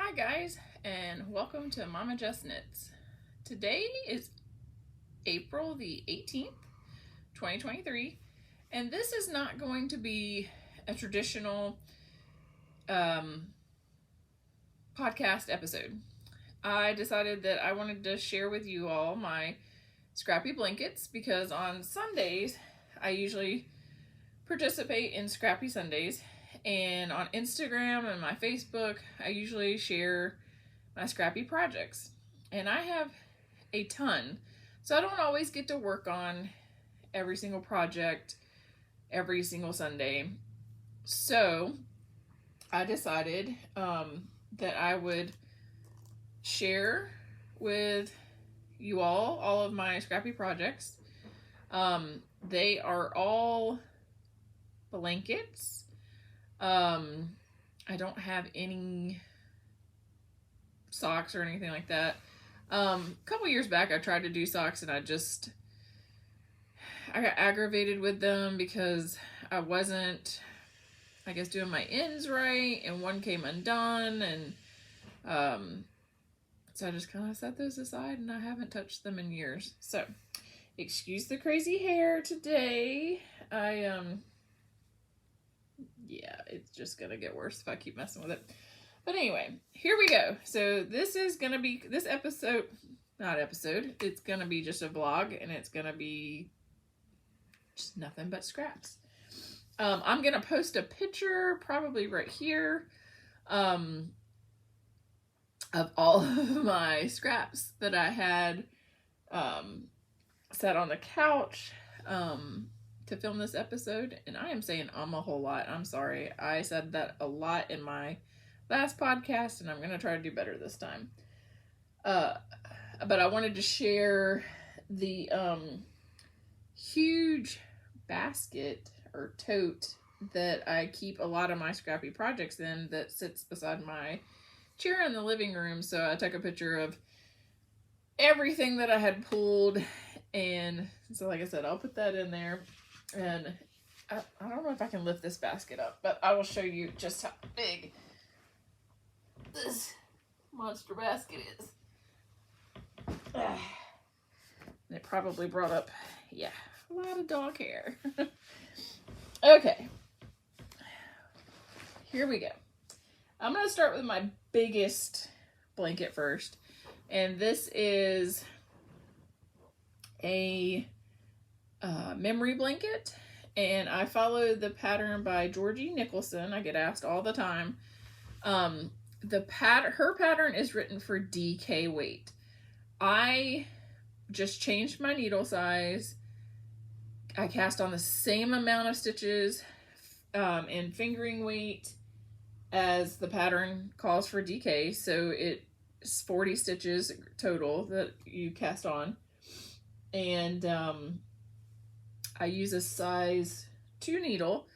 Hi guys, and welcome to MommaJessKnits. Today is April the 18th, 2023, and this is not going to be a traditional podcast episode. I decided that I wanted to share with you all my scrappy blankets because on Sundays I usually participate in Scrappy Sundays, and on Instagram and my Facebook I usually share my scrappy projects, and I have a ton, so I don't always get to work on every single project every single Sunday. So I decided that I would share with you all of my scrappy projects. They are all blankets. I don't have any socks or anything like that. A couple years back I tried to do socks and I got aggravated with them because I wasn't, I guess, doing my ends right, and one came undone, and so I just kind of set those aside and I haven't touched them in years. So excuse the crazy hair today. Yeah, it's just gonna get worse if I keep messing with it. But anyway, here we go. So this is gonna be, this episode, it's gonna be just a vlog, and it's gonna be just nothing but scraps. I'm gonna post a picture probably right here of all of my scraps that I had sat on the couch to film this episode. And I am saying a whole lot. I'm sorry. I said that a lot in my last podcast, and I'm going to try to do better this time. But I wanted to share the huge basket or tote that I keep a lot of my scrappy projects in that sits beside my chair in the living room. So I took a picture of everything that I had pulled, and so like I said, I'll put that in there. And I don't know if I can lift this basket up, but I will show you just how big this monster basket is. And it probably brought up, yeah, a lot of dog hair. Okay, here we go. I'm going to start with my biggest blanket first, and this is a memory blanket, and I follow the pattern by Georgie Nicolson. I get asked all the time. Her pattern is written for DK weight. I just changed my needle size. I cast on the same amount of stitches in fingering weight as the pattern calls for DK, so it's 40 stitches total that you cast on. And I use a size 2 needle,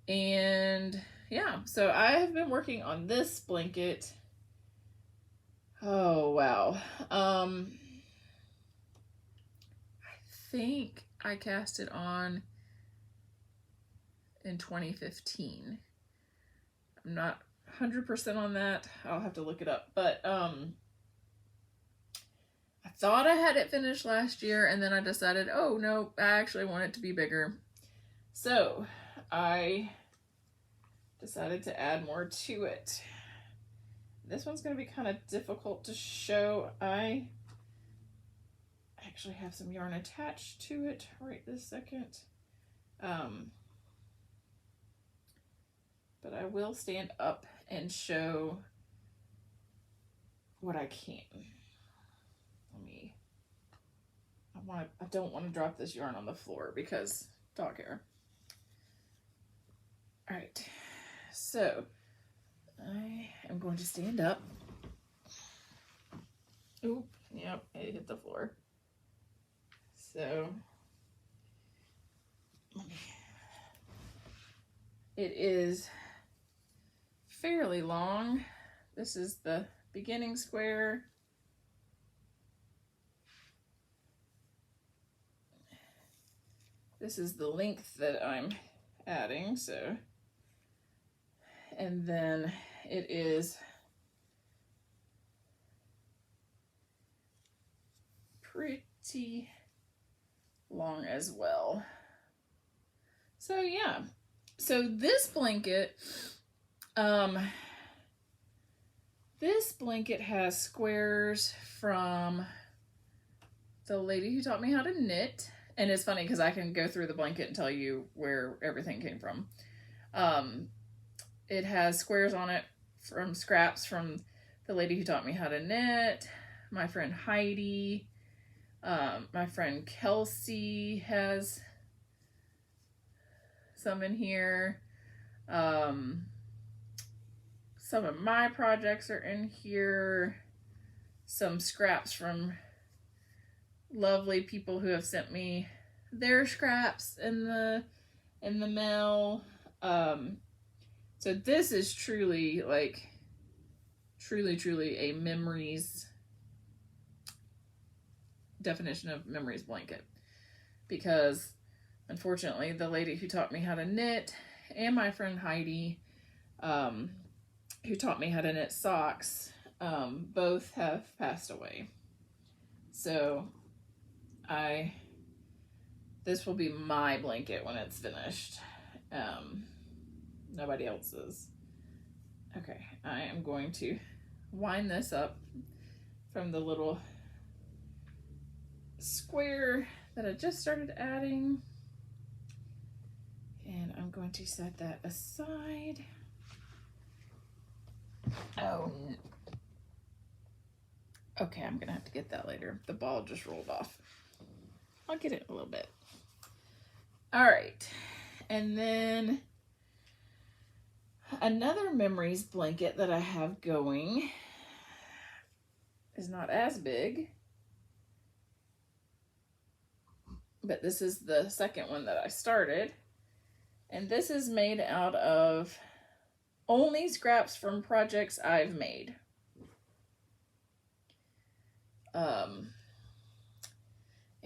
and yeah, so I have been working on this blanket. Oh wow. I think I cast it on in 2015. I'm not 100% on that. I'll have to look it up, but I thought I had it finished last year, and then I decided, oh no, I actually want it to be bigger. So I decided to add more to it. This one's going to be kind of difficult to show. I actually have some yarn attached to it right this second. But I will stand up and show what I can. I don't want to drop this yarn on the floor because dog hair. All right, so I am going to stand up. Oop, yep, it hit the floor. So it is fairly long. This is the beginning square. This is the length that I'm adding, so, and then it is pretty long as well. So yeah, so this blanket has squares from the lady who taught me how to knit. And it's funny because I can go through the blanket and tell you where everything came from. It has squares on it from scraps from the lady who taught me how to knit, my friend Heidi, my friend Kelsey has some in here. Some of my projects are in here. Some scraps from lovely people who have sent me their scraps in the mail. So this is truly like truly a memories definition of memories blanket, because unfortunately the lady who taught me how to knit and my friend Heidi who taught me how to knit socks both have passed away. So this will be my blanket when it's finished. Nobody else's. Okay, I am going to wind this up from the little square that I just started adding. And I'm going to set that aside. Oh, okay, I'm gonna have to get that later. The ball just rolled off. I'll get it in a little bit. All right, and then another memories blanket that I have going is not as big, but this is the second one that I started, and this is made out of only scraps from projects I've made.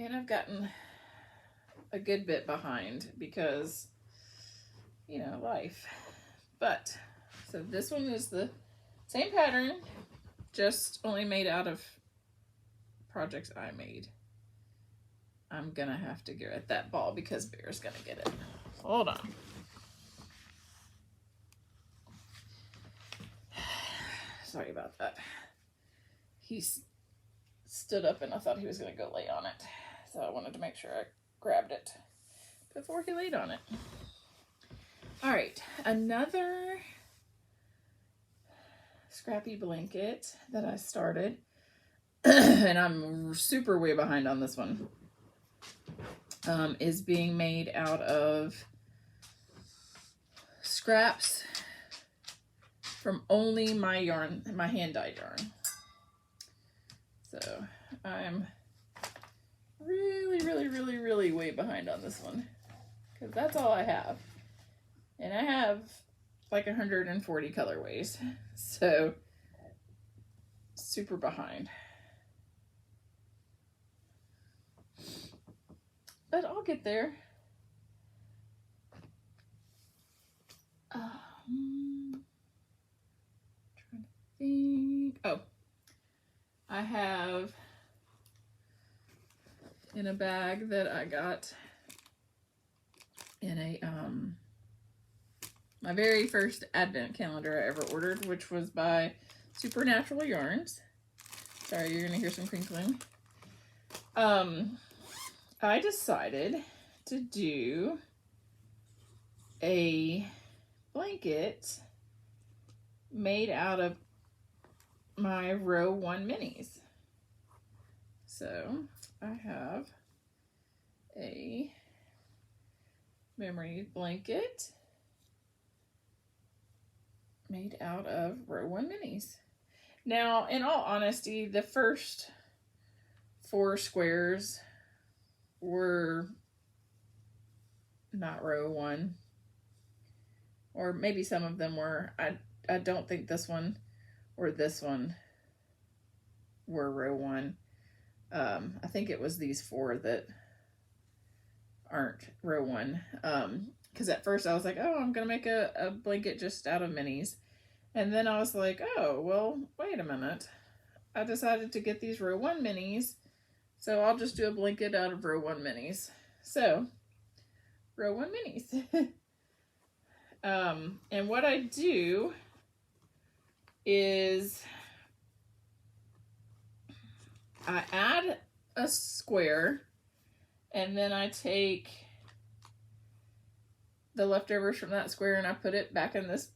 And I've gotten a good bit behind because, you know, life. But, so this one is the same pattern, just only made out of projects I made. I'm gonna have to get that ball because Bear's gonna get it. Hold on. Sorry about that. He stood up and I thought he was gonna go lay on it. So I wanted to make sure I grabbed it before he laid on it. All right, another scrappy blanket that I started, and I'm super way behind on this one, is being made out of scraps from only my yarn, my hand-dyed yarn. So I'm really way behind on this one because that's all I have. And I have like 140 colorways, so super behind. But I'll get there. Trying to think. Oh, I have in a bag that I got in a my very first advent calendar I ever ordered, which was by Supernatural Yarns. Sorry, you're gonna hear some crinkling. I decided to do a blanket made out of my row 1 minis. So I have a memory blanket made out of row 1 minis. Now, in all honesty, the first 4 squares were not row 1, or maybe some of them were. I don't think this one or this one were row 1. I think it was these 4 that aren't row 1. Because at first I was like, oh, I'm gonna make a blanket just out of minis, and then I was like, oh, well, wait a minute. I decided to get these row 1 minis So I'll just do a blanket out of row 1 minis. So, row 1 minis. And what I do is I add a square, and then I take the leftovers from that square and I put it back in this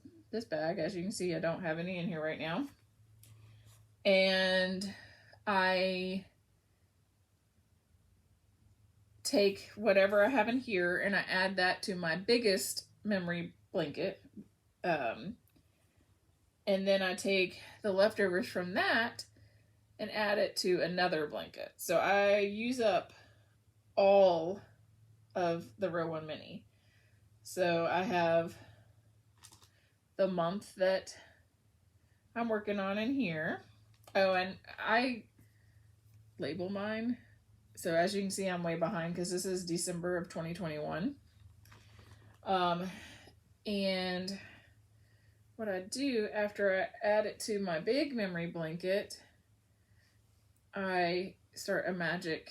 bag. As you can see, I don't have any in here right now. And I take whatever I have in here and I add that to my biggest memory blanket. And then I take the leftovers from that and add it to another blanket. So I use up all of the row 1 mini. So I have the month that I'm working on in here. Oh, and I label mine. So as you can see, I'm way behind because this is December of 2021. And what I do after I add it to my big memory blanket, I start a magic,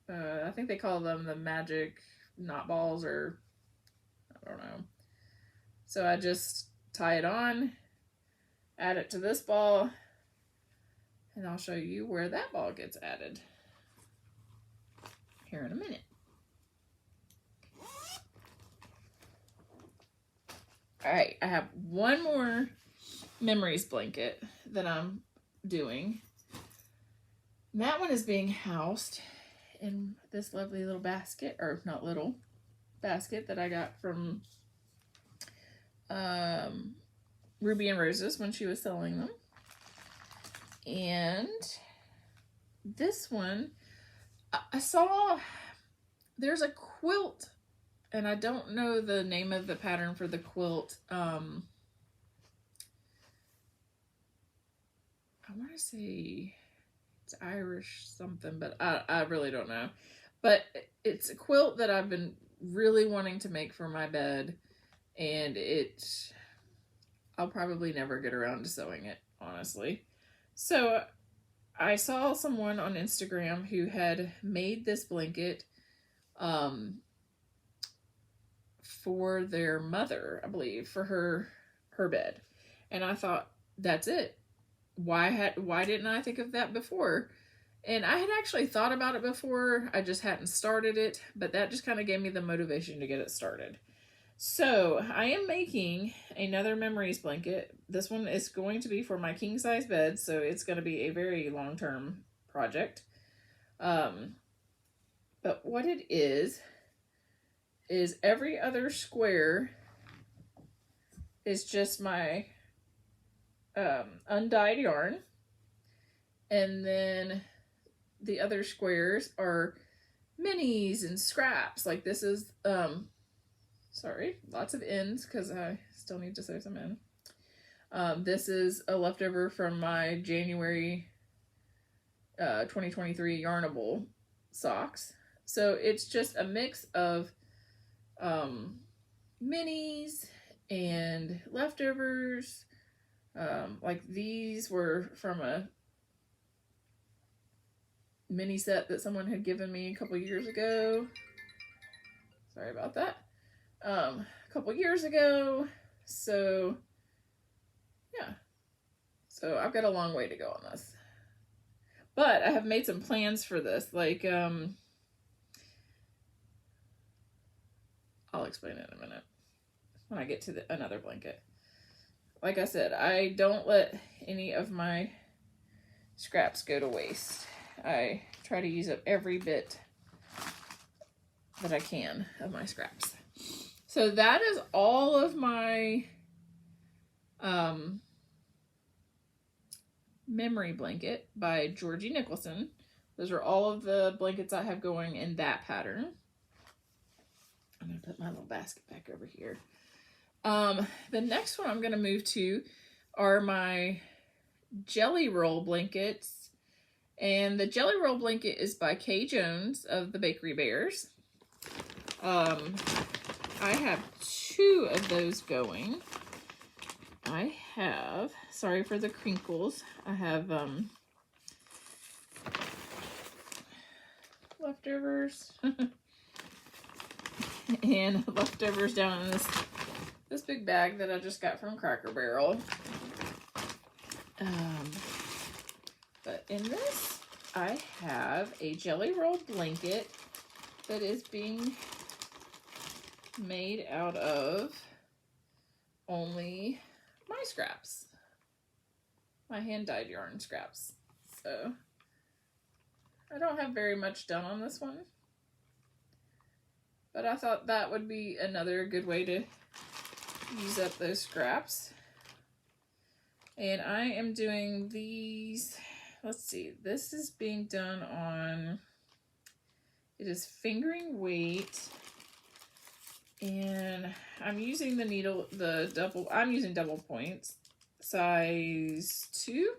I think they call them the magic knot balls, or I don't know. So I just tie it on, add it to this ball, and I'll show you where that ball gets added here in a minute. All right, I have one more memories blanket that I'm doing. And that one is being housed in this lovely little basket, or not little, basket that I got from Ruby and Roses when she was selling them. And this one, I saw there's a quilt, and I don't know the name of the pattern for the quilt. I want to say it's Irish something, but I really don't know. But it's a quilt that I've been really wanting to make for my bed, and I'll probably never get around to sewing it, honestly. So I saw someone on Instagram who had made this blanket for their mother, I believe, for her bed. And I thought, that's it. Why didn't I think of that before? And I had actually thought about it before, I just hadn't started it, but that just kind of gave me the motivation to get it started. So I am making another memories blanket. This one is going to be for my king size bed, so it's going to be a very long-term project. But what it is every other square is just my undyed yarn, and then the other squares are minis and scraps. Like this is sorry, lots of ends because I still need to sew some in. This is a leftover from my January 2023 Yarnable socks. So it's just a mix of minis and leftovers. Like these were from a mini set that someone had given me a couple years ago. Sorry about that. A couple years ago. So yeah. So I've got a long way to go on this. But I have made some plans for this. Like, I'll explain it in a minute when I get to another blanket. Like I said, I don't let any of my scraps go to waste. I try to use up every bit that I can of my scraps. So that is all of my memory blanket by Georgie Nicolson. Those are all of the blankets I have going in that pattern. I'm going to put my little basket back over here. The next one I'm going to move to are my jelly roll blankets. And the jelly roll blanket is by Kay Jones of the Bakery Bears. I have 2 of those going. I have, sorry for the crinkles, I have leftovers. And leftovers down in this big bag that I just got from Cracker Barrel. But in this, I have a jelly roll blanket that is being made out of only my scraps, my hand-dyed yarn scraps. So I don't have very much done on this one, but I thought that would be another good way to use up those scraps. And I am doing these, let's see, this is being done on, it is fingering weight, and I'm using the needle, I'm using double points, size 2,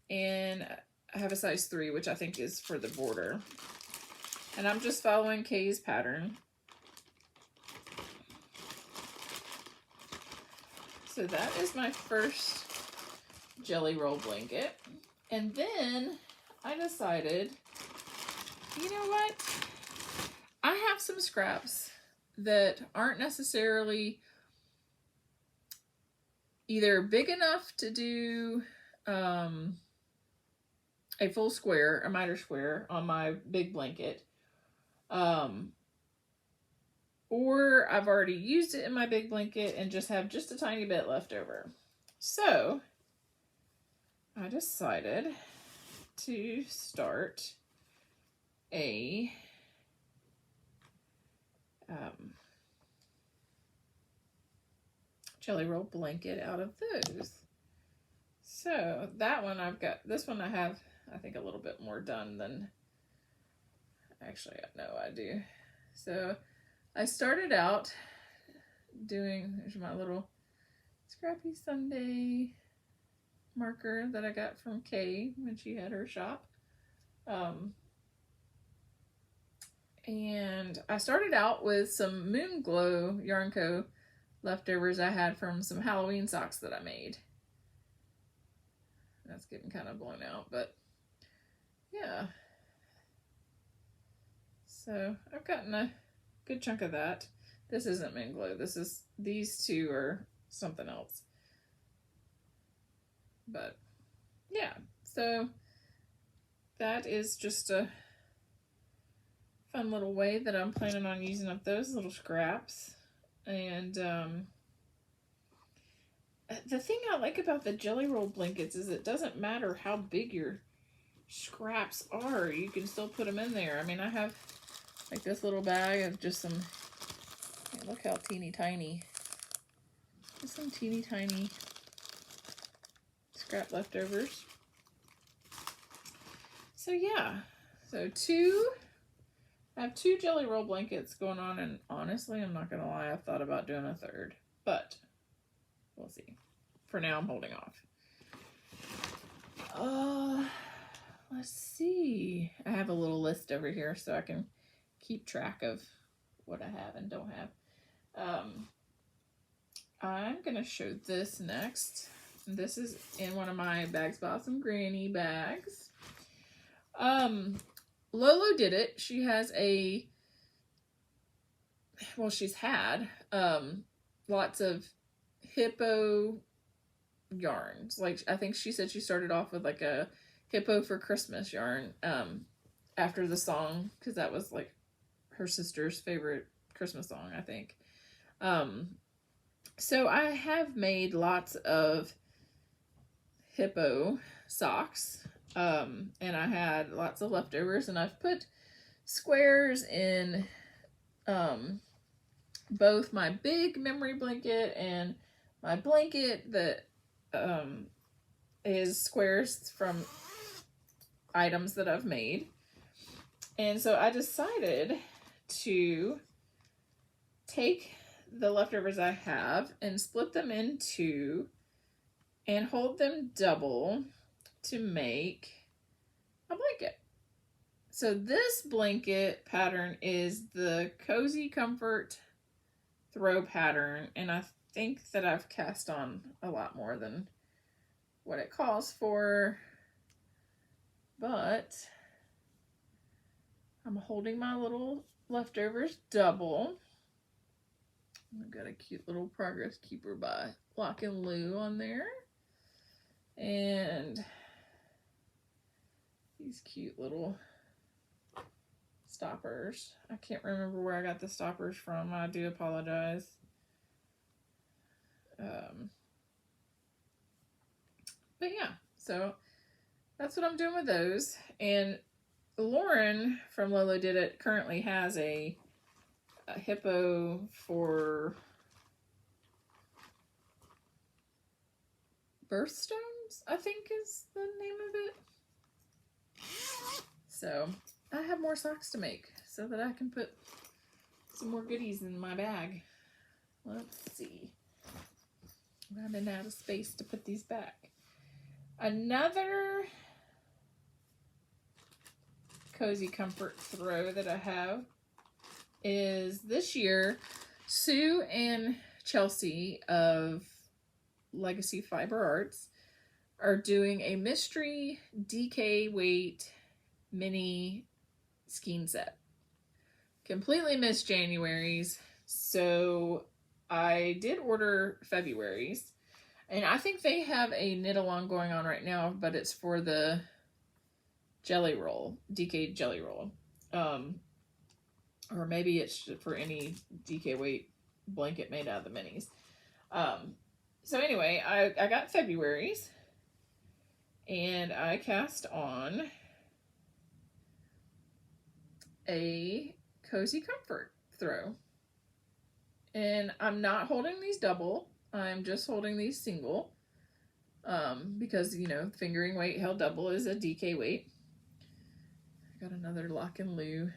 and I have a size 3, which I think is for the border. And I'm just following Kay's pattern. So that is my first jelly roll blanket. And then I decided, you know what? I have some scraps that aren't necessarily either big enough to do a full square, a miter square on my big blanket, or I've already used it in my big blanket and just have just a tiny bit left over. So I decided to start a jelly roll blanket out of those. So that one this one I have, I think, a little bit more done than, actually, no, I do. So I started out doing, there's my little Scrappy Sunday marker that I got from Kay when she had her shop. And I started out with some Moonglow Yarn Co leftovers I had from some Halloween socks that I made. That's getting kind of blown out, but yeah. So I've gotten a good chunk of that. This isn't Moonglow. These two are something else. But yeah, so that is just a fun little way that I'm planning on using up those little scraps. And the thing I like about the jelly roll blankets is it doesn't matter how big your scraps are, you can still put them in there. I mean, I have like this little bag of just some, look how teeny tiny, just some teeny tiny scrap leftovers. So yeah, so I have 2 jelly roll blankets going on, and honestly, I'm not gonna lie, I've thought about doing a third, but we'll see. For now, I'm holding off. Let's see. I have a little list over here so I can keep track of what I have and don't have. I'm gonna show this next. This is in one of my Bags Blossom Granny bags. Lolo did it. She has she's had lots of hippo yarns. Like, I think she said she started off with like a hippo for Christmas yarn after the song, because that was like her sister's favorite Christmas song, I think. So I have made lots of hippo socks, and I had lots of leftovers, and I've put squares in both my big memory blanket and my blanket that is squares from items that I've made. And so I decided to take the leftovers I have and split them in 2 and hold them double to make a blanket. So this blanket pattern is the Cozy Comfort throw pattern, and I think that I've cast on a lot more than what it calls for, but I'm holding my little leftovers double. I've got a cute little progress keeper by Lach and Lou on there. And these cute little stoppers. I can't remember where I got the stoppers from. I do apologize. But yeah, so that's what I'm doing with those. And Lauren from Lolo Did It currently has a hippo for birthstones, I think is the name of it. So I have more socks to make so that I can put some more goodies in my bag. Let's see. I'm running out of space to put these back. Another cozy comfort throw that I have is this year, Sue and Chelsea of Legacy Fiber Arts are doing a mystery DK weight mini skein set. Completely missed January's, so I did order February's, and I think they have a knit along going on right now, but it's for the jelly roll, DK jelly roll. Or maybe it's for any DK weight blanket made out of the minis. So anyway, I got February's, and I cast on a cozy comfort throw. And I'm not holding these double, I'm just holding these single, because, you know, fingering weight held double is a DK weight. I got another Lach and Lou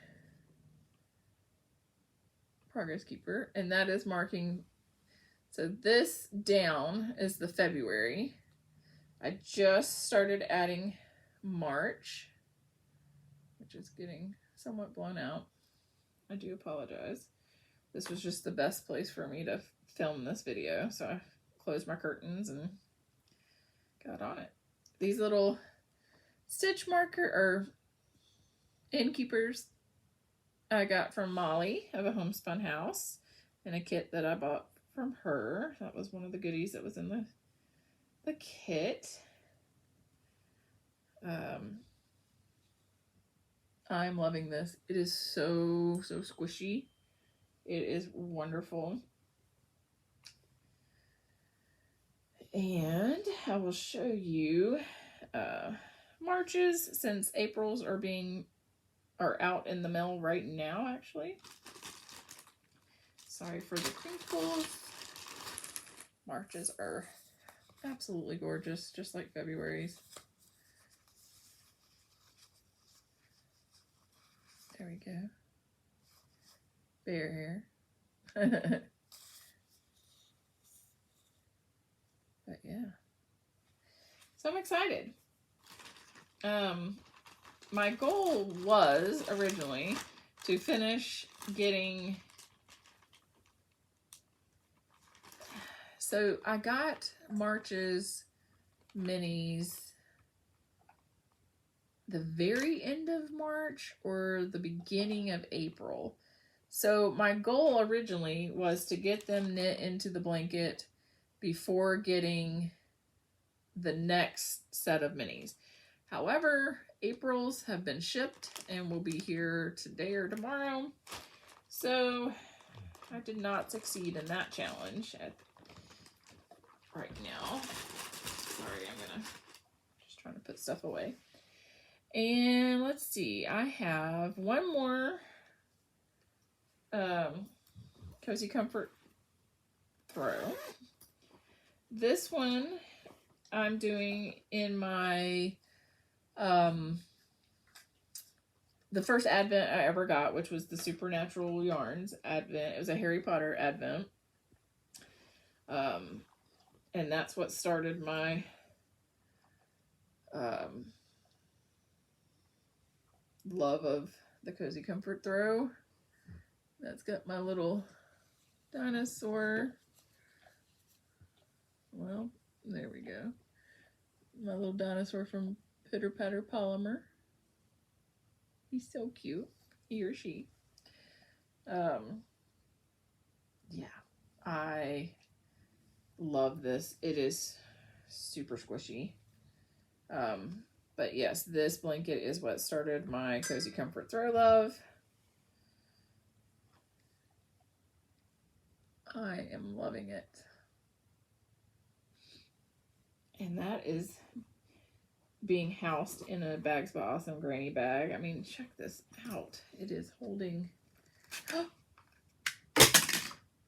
progress keeper, and that is marking, so this down is the February. I just started adding March, which is getting somewhat blown out. I do apologize. This was just the best place for me to film this video, so I closed my curtains and got on it. These little stitch marker or innkeepers I got from Molly of a Homespun House in a kit that I bought from her. That was one of the goodies that was in the kit. I'm loving this. It is so squishy. It is wonderful. And I will show you Marches, since April's are out in the mail right now, actually. Sorry for the crinkles. Marches are absolutely gorgeous, just like February's. There we go. Bear hair. But yeah. So I'm excited. My goal was originally to finish getting, so I got March's minis the very end of March or the beginning of April. So my goal originally was to get them knit into the blanket before getting the next set of minis. However, April's have been shipped and will be here today or tomorrow. So I did not succeed in that challenge right now. Sorry, I'm just trying to put stuff away. And let's see, I have one more Cozy Comfort throw. This one I'm doing in my the first Advent I ever got, which was the Supernatural Yarns Advent. It was a Harry Potter Advent. And that's what started my love of the Cozy Comfort throw. That's got my little dinosaur. Well, there we go. My little dinosaur from Pitter Patter Polymer. He's so cute. he or she. Yeah, I love this. It is super squishy. But yes, this blanket is what started my Cozy Comfort Throw Love. I am loving it. And that is being housed in a Bags by Awesome Granny bag. I mean, check this out. It is holding...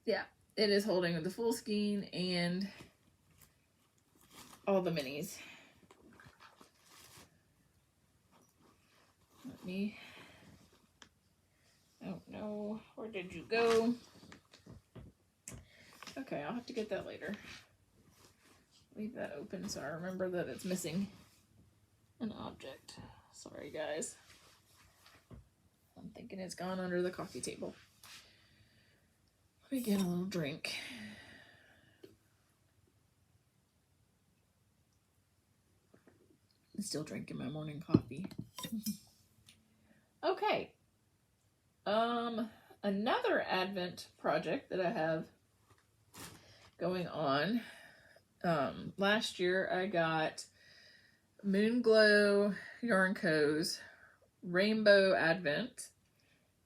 yeah, it is holding the full skein and all the minis. Let me... oh no, where did you go? Okay, I'll have to get that later. Leave that open so I remember that it's missing an object. Sorry, guys. I'm thinking it's gone under the coffee table. Let me get a little drink. I'm still drinking my morning coffee. Okay. Another Advent project that I have going on. Last year I got Moonglow Yarn Co's Rainbow Advent,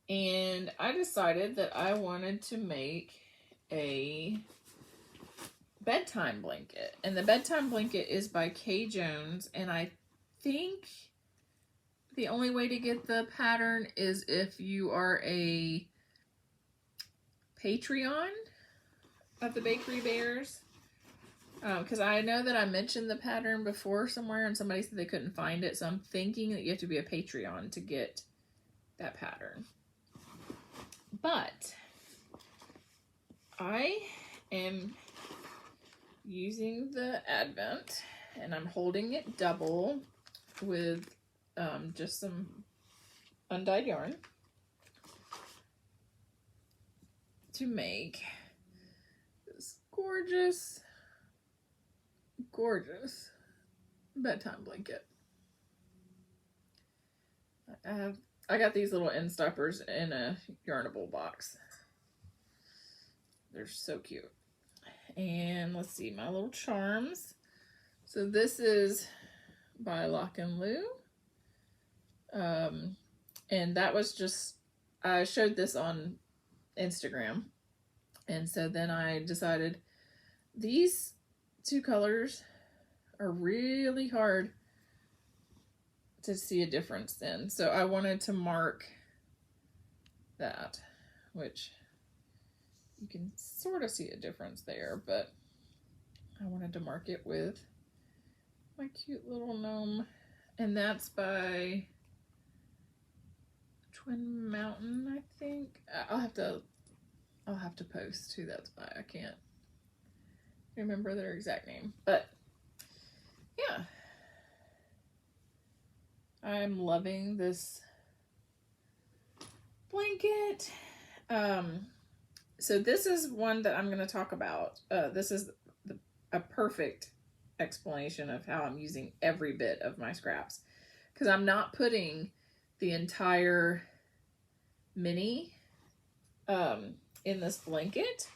and I decided that I wanted to make a bedtime blanket, and the bedtime blanket is by Kay Jones, and I think the only way to get the pattern is if you are a Patreon of the Bakery Bears. Because I know that I mentioned the pattern before somewhere and somebody said they couldn't find it. So I'm thinking that you have to be a Patreon to get that pattern. But I am using the Advent and I'm holding it double with just some undyed yarn to make this gorgeous bedtime blanket. I got these little end stoppers in a Yarnable box. They're so cute. And let's see, my little charms. So this is by Lach and Lou. And that was just, I showed this on Instagram. And so then I decided these two colors are really hard to see a difference in. So I wanted to mark that, which you can sort of see a difference there, but I wanted to mark it with my cute little gnome. And that's by Twin Mountain, I think. I'll have to post who that's by. I can't remember their exact name, but yeah, I'm loving this blanket. So this is one that I'm going to talk about. This is a perfect explanation of how I'm using every bit of my scraps, because I'm not putting the entire mini in this blanket.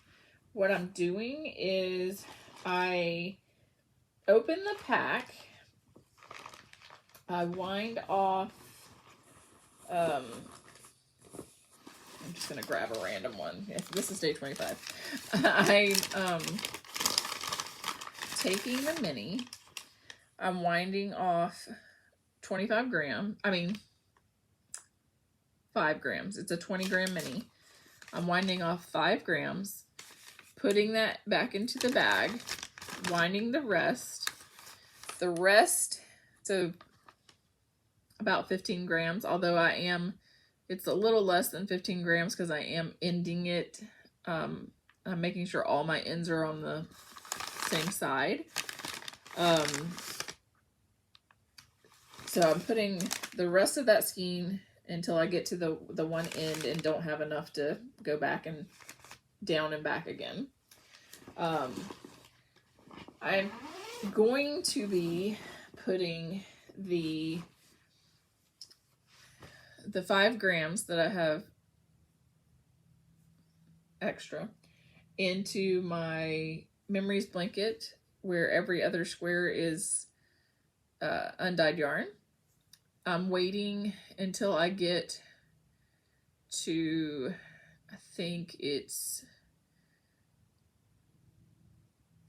What I'm doing is I open the pack, I wind off, I'm just going to grab a random one. This is day 25. I'm taking the mini, I'm winding off 5 grams. It's a 20 gram mini. I'm winding off 5 grams, putting that back into the bag, winding the rest, so about 15 grams, although it's a little less than 15 grams because I am ending it. I'm making sure all my ends are on the same side. So I'm putting the rest of that skein until I get to the one end and don't have enough to go back and down and back again. I'm going to be putting the the 5 grams that I have extra into my Memories blanket, where every other square is undyed yarn. I'm waiting until I get to, I think it's,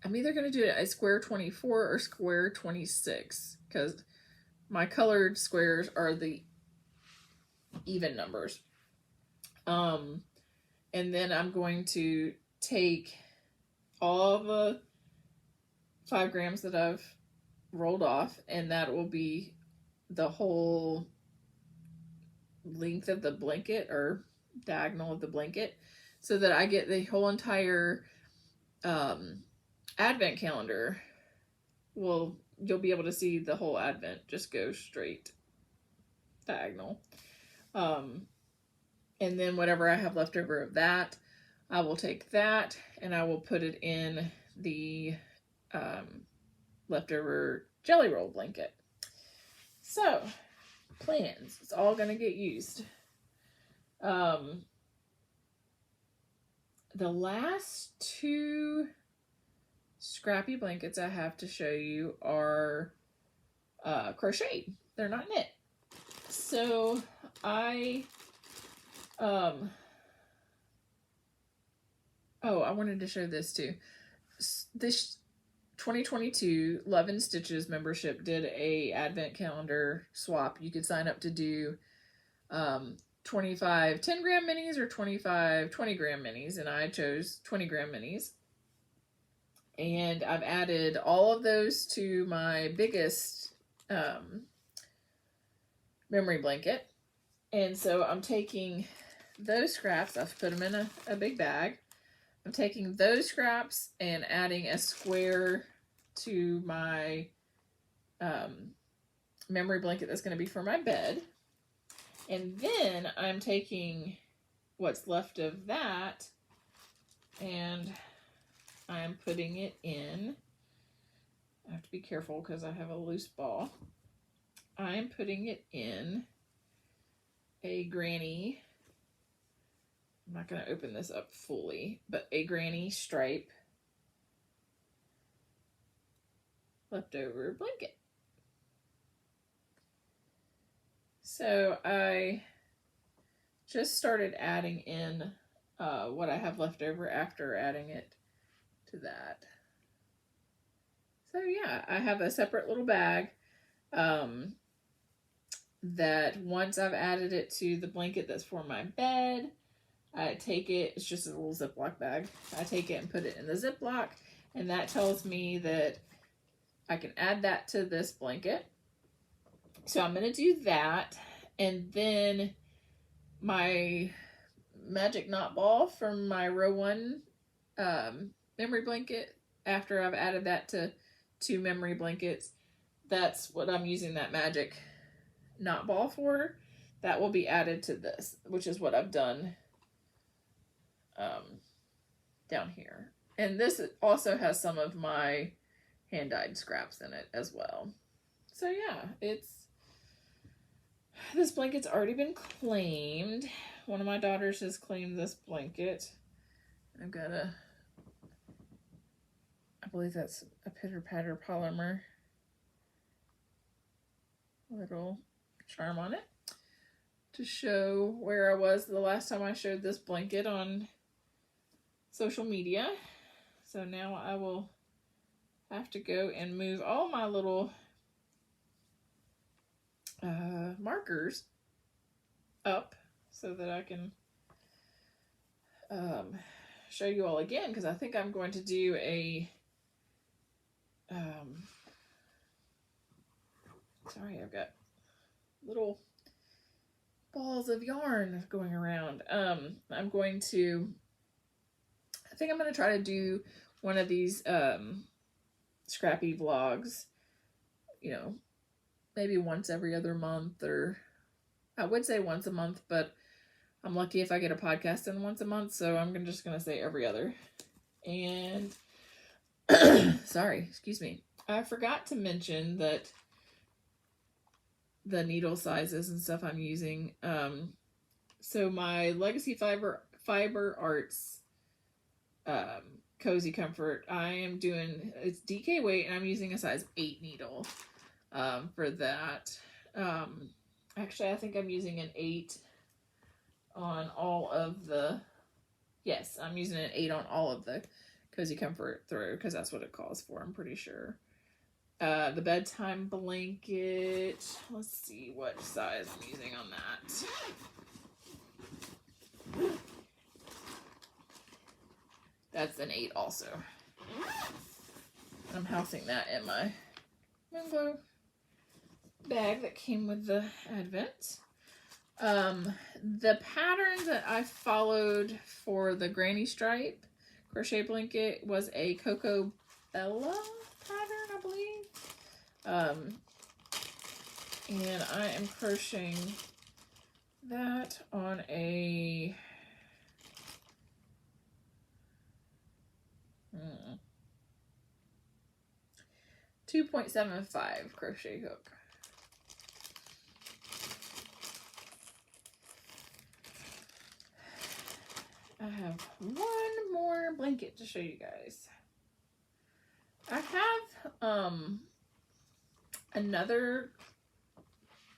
I'm either going to do it at square 24 or square 26, because my colored squares are the even numbers. And then I'm going to take all the 5 grams that I've rolled off, and that will be the whole length of the blanket, or diagonal of the blanket, so that I get the whole entire advent calendar. Well, you'll be able to see the whole advent just go straight diagonal. And then whatever I have left over of that, I will take that and I will put it in the leftover jelly roll blanket. So, plans. It's all going to get used. The last 2 scrappy blankets I have to show you are crocheted. They're not knit. So, I wanted to show this too. This 2022 Love and Stitches membership did a advent calendar swap. You could sign up to do 25 10-gram minis or 25 20-gram minis, and I chose 20-gram minis. And I've added all of those to my biggest memory blanket. And so I'm taking those scraps, I've put them in a big bag. I'm taking those scraps and adding a square to my memory blanket that's going to be for my bed. And then I'm taking what's left of that and I'm putting it in. I have to be careful because I have a loose ball. I'm putting it in a Granny. I'm not going to open this up fully, but a Granny stripe leftover blanket. So I just started adding in what I have left over after adding it to that. So yeah, I have a separate little bag that once I've added it to the blanket that's for my bed, I take it, it's just a little Ziploc bag. I take it and put it in the Ziploc, and that tells me that I can add that to this blanket. So I'm going to do that, and then my magic knot ball from my row 1 memory blanket, after I've added that to 2 memory blankets, that's what I'm using that magic knot ball for. That will be added to this, which is what I've done down here. And this also has some of my hand-dyed scraps in it as well. So yeah, this blanket's already been claimed. One of my daughters has claimed this blanket. I've got I believe that's a Pitter Patter Polymer little charm on it to show where I was the last time I showed this blanket on social media. So now I will have to go and move all my little markers up so that I can show you all again, because I think I'm going to do a sorry, I've got little balls of yarn going around. I think I'm going to try to do one of these scrappy vlogs, you know, maybe once every other month, or I would say once a month, but I'm lucky if I get a podcast in once a month, so I'm just going to say every other. And sorry, excuse me. I forgot to mention that the needle sizes and stuff I'm using. So my Legacy Fiber Artz Cozy Comfort, I am doing, it's DK weight, and I'm using a size 8 needle for that. Actually, I think I'm using an 8 on all of the, yes, I'm using an 8 on all of the Cozy Comfort throw, because that's what it calls for, I'm pretty sure. The Bedtime blanket, let's see what size I'm using on that. That's an 8 also. I'm housing that in my Moonglow bag that came with the Advent. The pattern that I followed for the Granny stripe crochet blanket was a Coco Bella pattern, I believe. And I am crocheting that on a 2.75 crochet hook. I have one more blanket to show you guys. I have another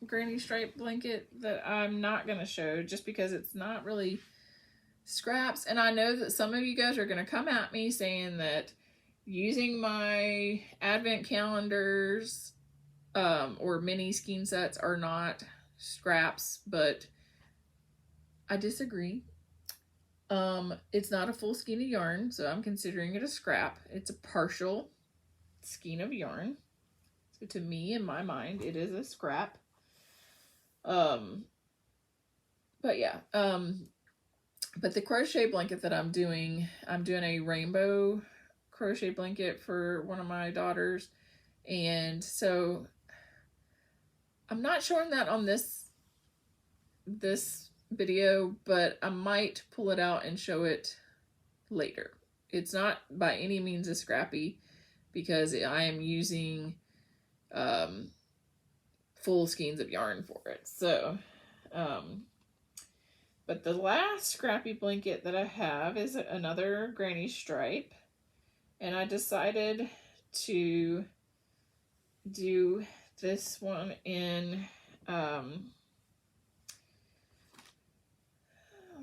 Granny stripe blanket that I'm not going to show just because it's not really scraps, and I know that some of you guys are going to come at me saying that using my Advent calendars or mini skein sets are not scraps, but I disagree. It's not a full skein of yarn, so I'm considering it a scrap. It's a partial skein of yarn. So to me, in my mind, it is a scrap. But yeah, but the crochet blanket that I'm doing a rainbow crochet blanket for one of my daughters. And so I'm not showing that on this video, but I might pull it out and show it later. It's not by any means a scrappy because I am using full skeins of yarn for it. So, but the last scrappy blanket that I have is another Granny stripe, and I decided to do this one in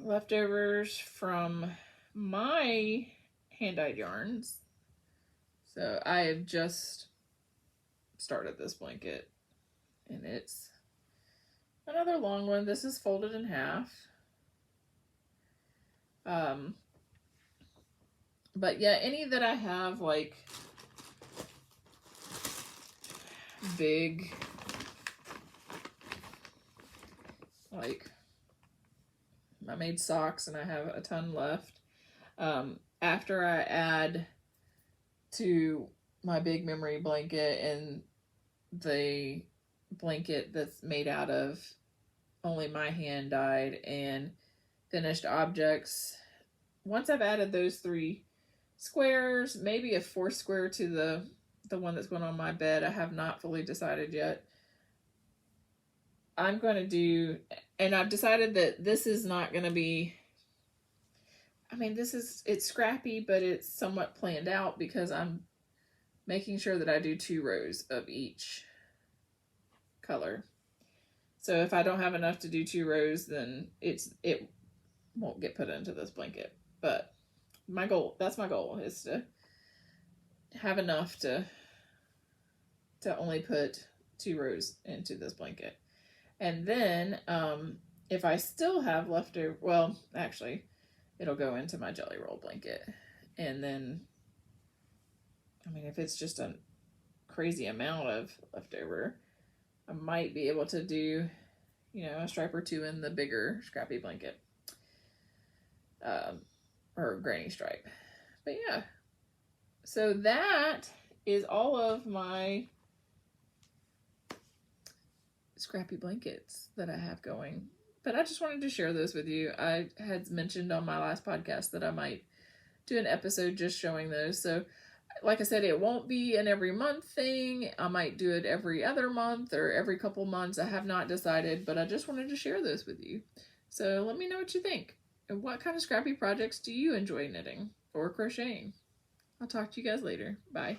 leftovers from my hand-dyed yarns. So I have just started this blanket, and it's another long one. This is folded in half. But yeah, any that I have like big, like I made socks and I have a ton left. After I add to my big memory blanket and the blanket that's made out of only my hand dyed and finished objects, once I've added those 3 squares, maybe a 4th square to the one that's going on my bed, I have not fully decided yet, I'm going to do, and I've decided that this is not going to be, I mean, it's scrappy, but it's somewhat planned out because I'm making sure that I do 2 rows of each color. So if I don't have enough to do 2 rows, then it won't get put into this blanket. But that's my goal, is to have enough to only put 2 rows into this blanket. And then if I still have leftover, well, actually, it'll go into my jelly roll blanket. And then, I mean, if it's just a crazy amount of leftover, I might be able to do, you know, a stripe or 2 in the bigger scrappy blanket. Or granny stripe. But yeah. So that is all of my scrappy blankets that I have going. But I just wanted to share those with you. I had mentioned on my last podcast that I might do an episode just showing those. So Like I said, it won't be an every month thing. I might do it every other month or every couple months. I have not decided, but I just wanted to share those with you. So let me know what you think. And what kind of scrappy projects do you enjoy knitting or crocheting? I'll talk to you guys later. Bye.